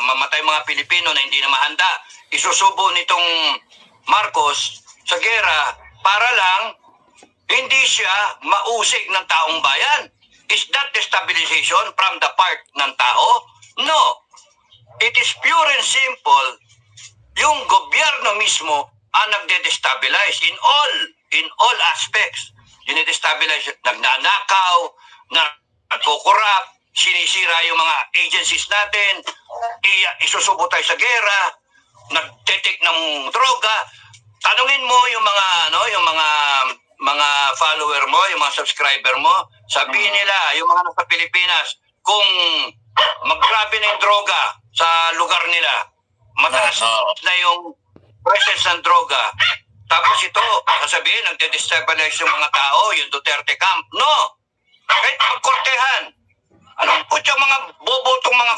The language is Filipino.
mamatay mga Pilipino na hindi na mahanda. Isusubo nitong Marcos sa gera para lang hindi siya mausig ng taong bayan. Is that destabilization from the part ng tao? No. It is pure and simple. Yung gobyerno mismo ang nagde-destabilize in all aspects. Dinedestabilize, nagnanakaw, nagkukurap, sinisira yung mga agencies natin, isusubo tayo sa gera, nagtetik ng droga. Tanungin mo yung mga follower mo, yung mga subscriber mo, sabihin nila, yung mga nasa Pilipinas, kung maggrabe na yung droga sa lugar nila, mataas na yung presence ng droga, tapos ito, sasabihin, nagde-destabilize yung mga tao, yung Duterte camp. No! Kahit magkortehan. Anong po yung mga bobotong mga